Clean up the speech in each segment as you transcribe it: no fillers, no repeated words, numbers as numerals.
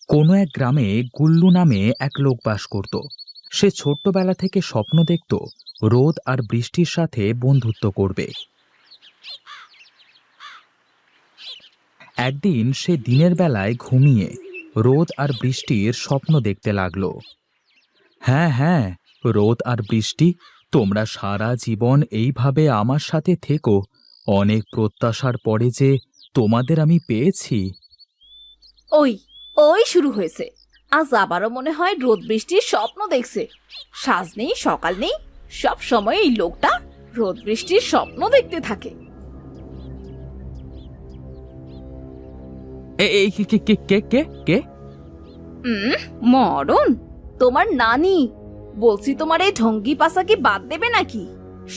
কোনো এক গ্রামে গুল্লু নামে এক লোক বাস করত। সে ছোট্টবেলা থেকে স্বপ্ন দেখত রোদ আর বৃষ্টির সাথে বন্ধুত্ব করবে। একদিন সে দিনের বেলায় ঘুমিয়ে রোদ আর বৃষ্টির স্বপ্ন দেখতে লাগলো। হ্যাঁ হ্যাঁ, রোদ আর বৃষ্টি, তোমরা সারা জীবন এইভাবে আমার সাথে থেকো। অনেক প্রত্যাশার পরে যে তোমাদের আমি পেয়েছি। ওই ওই শুরু হয়েছে। আজ আবারও মনে হয় রোদ বৃষ্টির স্বপ্ন দেখছে। সাজ নেই সকাল নেই, সব সময় এই লোকটা রোদ বৃষ্টির স্বপ্ন দেখতে থাকে। এই কে কে কে কে কে কে মরণ, তোমার নানি। বলছি তোমার এই ঢঙ্গি পাশা কি বাদ দেবে নাকি?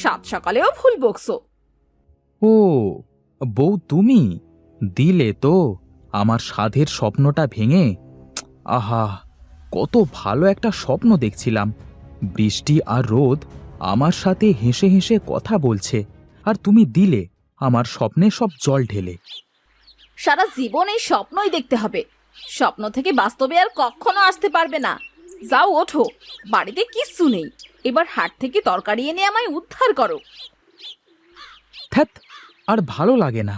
সাত সকালেও ভুল বকছো। ও বউ, তুমি দিলে তো আমার সাধের স্বপ্নটা ভেঙে। আহা, কত ভালো একটা স্বপ্ন দেখছিলাম। বৃষ্টি আর রোদ আমার সাথে হেসে হেসে কথা বলছে, আর তুমি দিলে আমার স্বপ্নে সব জল ঢেলে। সারা জীবন এই স্বপ্নই দেখতে হবে। স্বপ্ন থেকে বাস্তবে আর কখনো আসতে পারবে না। যাও ওঠো, বাড়িতে কিচ্ছু নেই। এবার হাট থেকে তরকারি এনে আমায় উদ্ধার করো। ধ্যাৎ, আর ভালো লাগে না।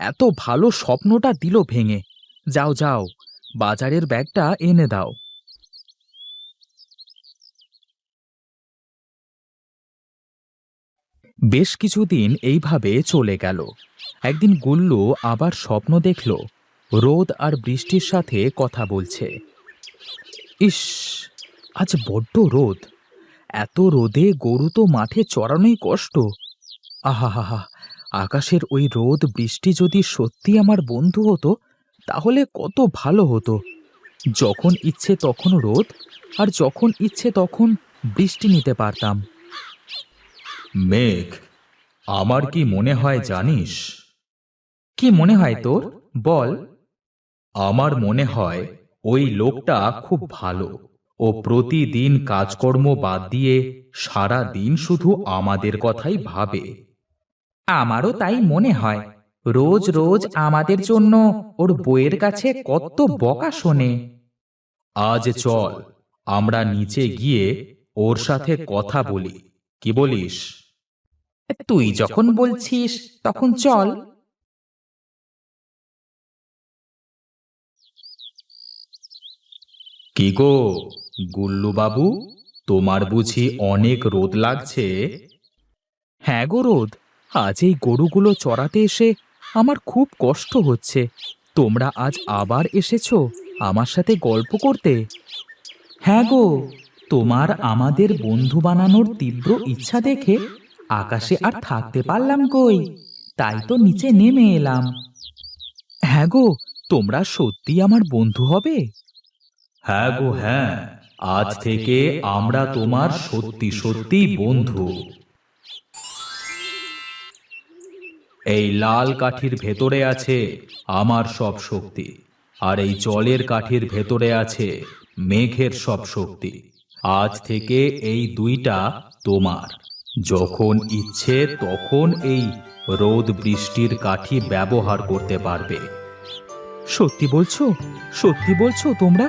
এত ভালো স্বপ্নটা দিল ভেঙে। যাও যাও, বাজারের ব্যাগটা এনে দাও। বেশ কিছুদিন এইভাবে চলে গেল। একদিন গুল্লু আবার স্বপ্ন দেখল রোদ আর বৃষ্টির সাথে কথা বলছে। ইস, আজ বড্ড রোদ। এত রোদে গরু তো মাঠে চড়ানোই কষ্ট। আহা হা হা, আকাশের ওই রোদ বৃষ্টি যদি সত্যি আমার বন্ধু হতো তাহলে কত ভালো হতো। যখন ইচ্ছে তখন রোদ, আর যখন ইচ্ছে তখন বৃষ্টি নিতে পারতাম। মেঘ, আমার কি মনে হয় জানিস? কি মনে হয় তোর, বল। আমার মনে হয় ওই লোকটা খুব ভালো। ও প্রতিদিন কাজকর্ম বাদ দিয়ে সারা দিন শুধু আমাদের কথাই ভাবে। আমারও তাই মনে হয়। রোজ রোজ আমাদের জন্য ওর বউয়ের কাছে কত বকা শোনে। আজ চল, আমরা নিচে গিয়ে ওর সাথে কথা বলি, কি বলিস? তুই যখন বলছিস তখন চল। কি গো গুল্লু বাবু, তোমার বুঝি অনেক রোদ লাগছে? হ্যাঁ গো রোদ, আজ এই গরুগুলো চড়াতে এসে আমার খুব কষ্ট হচ্ছে। তোমরা আজ আবার এসেছো আমার সাথে গল্প করতে। হ্যাঁ গো, তোমার আমাদের বন্ধু বানানোর তীব্র ইচ্ছা দেখে আকাশে আর থাকতে পারলাম কই, তাই তো নিচে নেমে এলাম। হ্যাঁ গো, তোমরা সত্যি আমার বন্ধু হবে? হ্যাঁ গো হ্যাঁ, আজ থেকে আমরা তোমার সত্যি সত্যি বন্ধু। এই লাল কাঠির ভেতরে আছে আমার সব শক্তি, আর এই জলের কাঠির ভেতরে আছে মেঘের সব শক্তি। আজ থেকে এই দুইটা তোমার। যখন ইচ্ছে তখন এই রোদ বৃষ্টির কাঠি ব্যবহার করতে পারবে। সত্যি বলছো? সত্যি বলছো তোমরা?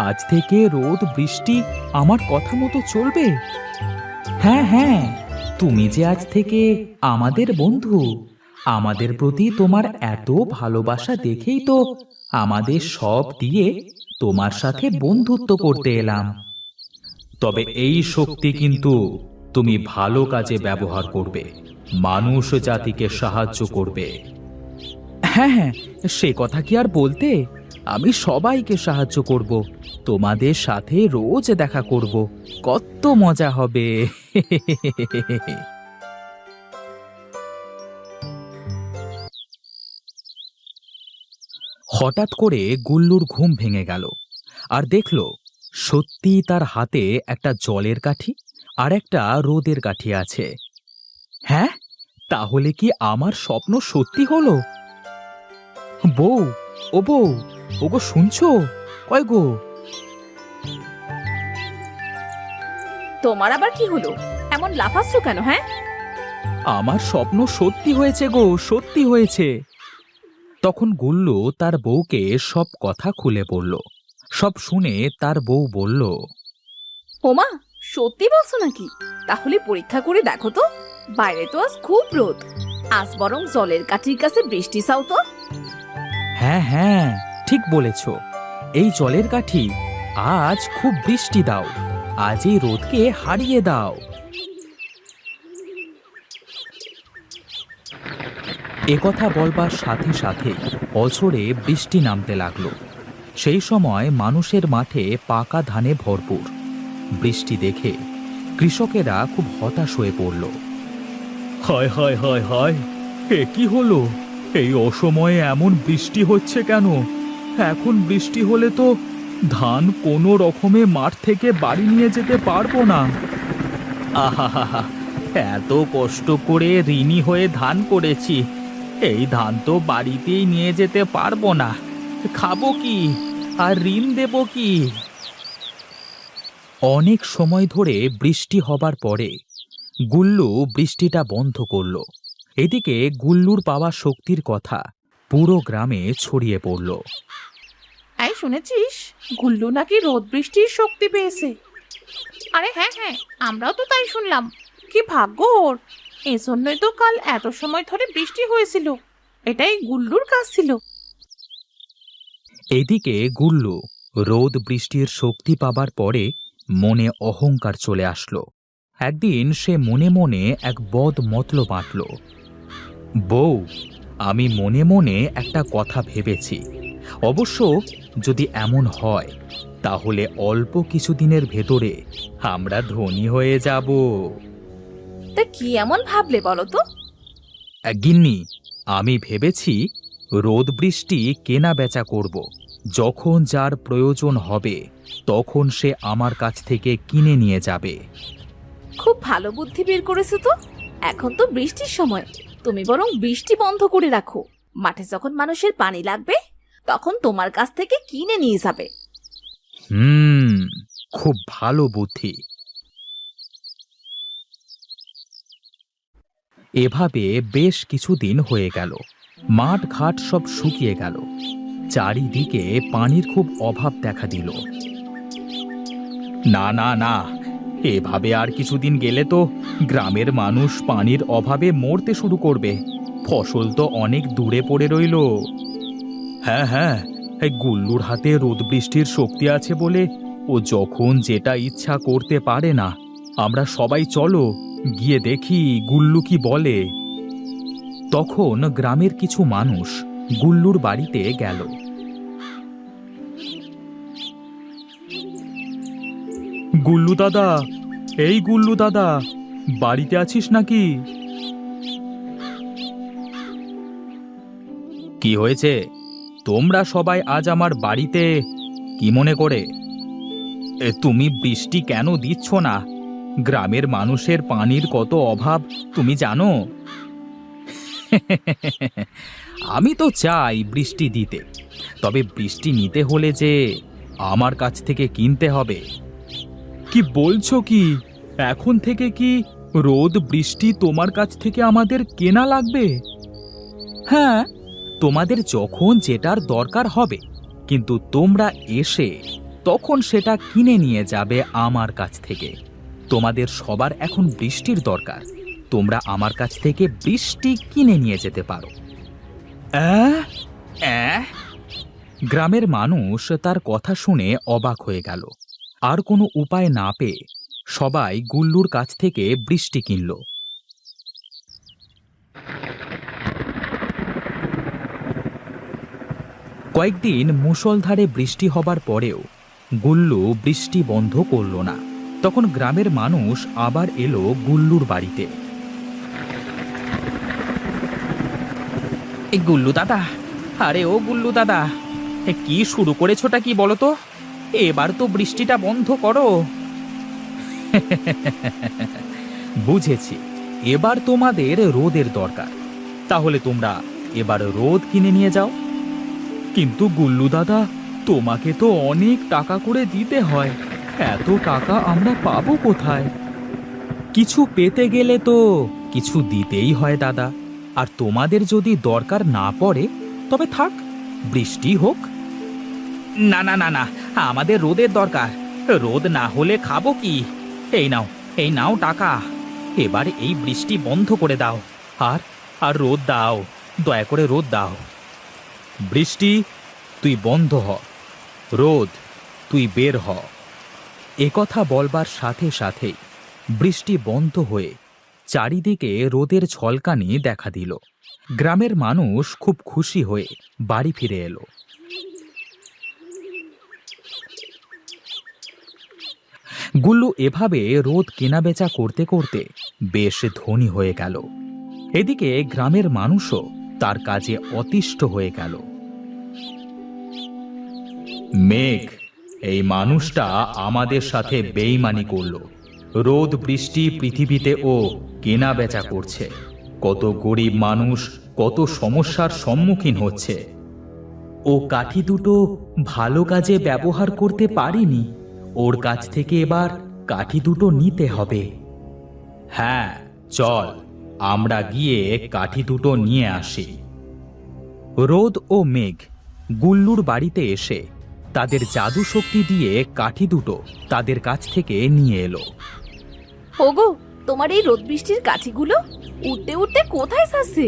আজ থেকে রোদ বৃষ্টি আমার কথা মতো চলবে? হ্যাঁ হ্যাঁ, তুমি যে আজ থেকে আমাদের বন্ধু। আমাদের প্রতি তোমার এত ভালোবাসা দেখেই তো আমাদের সব দিয়ে তোমার সাথে বন্ধুত্ব করতে এলাম। তবে এই শক্তি কিন্তু তুমি ভালো কাজে ব্যবহার করবে, মানুষ জাতিকে সাহায্য করবে। হ্যাঁ হ্যাঁ, সে কথা কি আর বলতে। আমি সবাইকে সাহায্য করব, তোমাদের সাথে রোজ দেখা করব, কত মজা হবে। হঠাৎ করে গুল্লুর ঘুম ভেঙে গেল, আর দেখল সত্যি তার হাতে একটা জলের কাঠি আর একটা রোদের কাঠি আছে। হ্যাঁ, তাহলে কি আমার স্বপ্ন সত্যি হলো? বউ, ও বউ, ওগো শুনছো? কয় গো? তোমার আবার কি হলো? এমন লাফাচ্ছ কেন? হ্যাঁ, আমার স্বপ্ন সত্যি হয়েছে গো, সত্যি হয়েছে। তখন গুল্লু তার বউকে সব কথা খুলে বলল। সব শুনে তার বউ বলল, ওমা, সত্যি বলছো নাকি? তাহলে পরীক্ষা করে দেখো তো। বাইরে তো আজ খুব রোদ, আজ বরং জলের কাঠির কাছে বৃষ্টি চাও তো। হ্যাঁ হ্যাঁ, ঠিক বলেছ। এই জলের কাঠি, আজ খুব বৃষ্টি দাও, আজ এই রোদকে হারিয়ে দাও। একথা বলবার সাথে সাথে অঝোরে বৃষ্টি নামতে লাগলো। সেই সময় মানুষের মাঠে পাকা ধানে ভরপুর। বৃষ্টি দেখে কৃষকেরা খুব হতাশ হয়ে পড়ল। হায় হায় হায় হায়, এ কি হলো? এই অসময়ে এমন বৃষ্টি হচ্ছে কেন? এখন বৃষ্টি হলে তো ধান কোনো রকমে মাঠ থেকে বাড়ি নিয়ে যেতে পারবো না। আহা, এত কষ্ট করে ঋণী হয়ে ধান করেছি, এই ধান তো বাড়িতেই নিয়ে যেতে পারবো না। খাবো কি আর ঋণ দেব কি? অনেক সময় ধরে বৃষ্টি হবার পরে গুল্লু বৃষ্টিটা বন্ধ করল। এদিকে গুল্লুর পাওয়া শক্তির কথা পুরো গ্রামে ছড়িয়ে পড়ল। এই শুনেছিস, গুল্লু নাকি রোদ বৃষ্টির শক্তি পেয়েছে? আরে হ্যাঁ হ্যাঁ, আমরাও তো তাই শুনলাম। কি ভাগ্য ওর! এজন্যই তো কাল এত সময় ধরে বৃষ্টি হয়েছিল। এটাই গুল্লুর কাজ ছিল। এদিকে গুল্লু রোদ বৃষ্টির শক্তি পাবার পরে মনে অহংকার চলে আসলো। একদিন সে মনে মনে এক বদ মতলব আঁটল। বউ, আমি মনে মনে একটা কথা ভেবেছি। অবশ্য যদি এমন হয় তাহলে অল্প কিছুদিনের ভেতরে আমরা ধনী হয়ে যাব। তা কি এমন ভাবলে বলো তো? গিন্নি, আমি ভেবেছি রোদ বৃষ্টি কেনা বেচা করব। যখন যার প্রয়োজন হবে তখন সে আমার কাছ থেকে কিনে নিয়ে যাবে। খুব ভালো বুদ্ধি বের করেছো তো। এখন তো বৃষ্টির সময়, তুমি বরং বৃষ্টি বন্ধ করে রাখো। মাঠে যখন মানুষের পানি লাগবে তখন তোমার কাছ থেকে কিনে নিয়ে যাবে। খুব ভালো বুদ্ধি। এভাবে বেশ কিছুদিন হয়ে গেল। মাঠ ঘাট সব শুকিয়ে গেল। চারিদিকে পানির খুব অভাব দেখা দিল। না না না, এভাবে আর কিছুদিন গেলে তো গ্রামের মানুষ পানির অভাবে মরতে শুরু করবে। ফসল তো অনেক দূরে পড়ে রইল। হ্যাঁ হ্যাঁ, এই গুল্লুর হাতে রোদ বৃষ্টির শক্তি আছে বলে ও যখন যেটা ইচ্ছা করতে পারে না। আমরা সবাই চলো গিয়ে দেখি গুল্লু কি বলে। তখন গ্রামের কিছু মানুষ গুল্লুর বাড়িতে গেল। গুল্লু দাদা, এই গুল্লু দাদা, বাড়িতে আছিস নাকি? কি হয়েছে? তোমরা সবাই আজ আমার বাড়িতে কি মনে করে? তুমি বৃষ্টি কেন দিচ্ছ না? গ্রামের মানুষের পানির কত অভাব তুমি জানো? আমি তো চাই বৃষ্টি দিতে, তবে বৃষ্টি নিতে হলে যে আমার কাছ থেকে কিনতে হবে। কি বলছো কি? এখন থেকে কি রোদ বৃষ্টি তোমার কাছ থেকে আমাদের কেনা লাগবে? হ্যাঁ, তোমাদের যখন যেটার দরকার হবে, কিন্তু তোমরা এসে তখন সেটা কিনে নিয়ে যাবে আমার কাছ থেকে। তোমাদের সবার এখন বৃষ্টির দরকার, তোমরা আমার কাছ থেকে বৃষ্টি কিনে নিয়ে যেতে পারো। গ্রামের মানুষ তার কথা শুনে অবাক হয়ে গেল। আর কোনো উপায় না পেয়ে সবাই গুল্লুর কাছ থেকে বৃষ্টি কিনল। কয়েকদিন মুষলধারে বৃষ্টি হবার পরেও গুল্লু বৃষ্টি বন্ধ করল না। তখন গ্রামের মানুষ আবার এলো গুল্লুর বাড়িতে। এই গুল্লু দাদা, আরে ও গুল্লু দাদা, কি শুরু করেছোটা কি বলো তো? এবার তো বৃষ্টিটা বন্ধ করো। বুঝেছি, এবার তোমাদের রোদের দরকার, তাহলে তোমরা এবার রোদ কিনে নিয়ে যাও। কিন্তু গুল্লু দাদা, তোমাকে তো অনেক টাকা করে দিতে হয়, এত টাকা আমরা পাবো কোথায়? কিছু পেতে গেলে তো কিছু দিতেই হয় দাদা। আর তোমাদের যদি দরকার না পড়ে তবে থাক, বৃষ্টি হোক। না না না না, আমাদের রোদের দরকার। রোদ না হলে খাবো কি? এই নাও টাকা। এবার এই বৃষ্টি বন্ধ করে দাও। আর আর রোদ দাও, দয়া করে রোদ দাও। বৃষ্টি তুই বন্ধ হ, রোদ তুই বের হ। একথা বলবার সাথে সাথেই বৃষ্টি বন্ধ হয়ে চারিদিকে রোদের ঝলকানি দেখা দিল। গ্রামের মানুষ খুব খুশি হয়ে বাড়ি ফিরে এলো। গুল্লু এভাবে রোদ কেনাবেচা করতে করতে বেশ ধনী হয়ে গেল। এদিকে গ্রামের মানুষও তার কাজে অতিষ্ঠ হয়ে গেল। মেঘ, এই মানুষটা আমাদের সাথে বেইমানি করলো। রোদ বৃষ্টি পৃথিবীতে ও কেনা বেচা করছে। কত গরিব মানুষ কত সমস্যার সম্মুখীন হচ্ছে। ও কাঠি দুটো ভালো কাজে ব্যবহার করতে পারিনি, ওর কাছ থেকে এবার কাঠি দুটো নিতে হবে। হ্যাঁ চল, আমরা গিয়ে কাঠি দুটো নিয়ে আসি। রোদ ও মেঘ গুল্লুর বাড়িতে এসে তাদের জাদু শক্তি দিয়ে কাঠি দুটো তাদের কাছ থেকে নিয়ে এলো। ওগো, তোমার এই রোদ বৃষ্টির কাঠিগুলো উঠতে উঠতে কোথায় যাচ্ছে?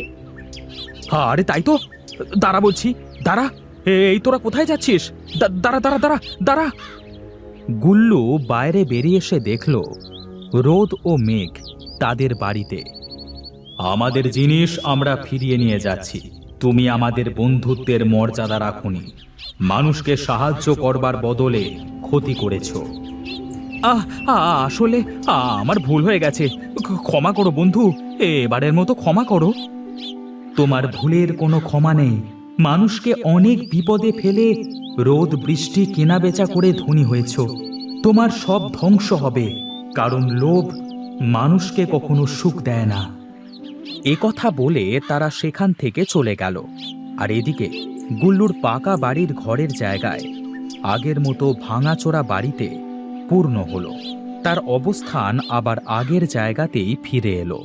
আরে তাই তো, দাঁড়া বলছি, দাঁড়া। এই তোরা কোথায় যাচ্ছিস? দাঁড়া দাঁড়া দাঁড়া দাঁড়া। গুল্লু বাইরে বেরিয়ে এসে দেখল রোদ ও মেঘ তাদের বাড়িতে। আমাদের জিনিস আমরা ফিরিয়ে নিয়ে যাচ্ছি। তুমি আমাদের বন্ধুত্বের মর্যাদা রাখোনি, মানুষকে সাহায্য করবার বদলে ক্ষতি করেছ। আসলে আমার ভুল হয়ে গেছে, ক্ষমা করো বন্ধু, এবারের মতো ক্ষমা করো। তোমার ভুলের কোনো ক্ষমা নেই। মানুষকে অনেক বিপদে ফেলে রোদ বৃষ্টি কেনাবেচা করে ধনী হয়েছ। তোমার সব ধ্বংস হবে, কারণ লোভ মানুষকে কখনো সুখ দেয় না। একথা বলে তারা সেখান থেকে চলে গেল। আর এদিকে গুল্লুর পাকা বাড়ির ঘরের জায়গায় আগের মতো ভাঙাচোরা বাড়িতে পূর্ণ হলো। তার অবস্থান আবার আগের জায়গাতেই ফিরে এলো।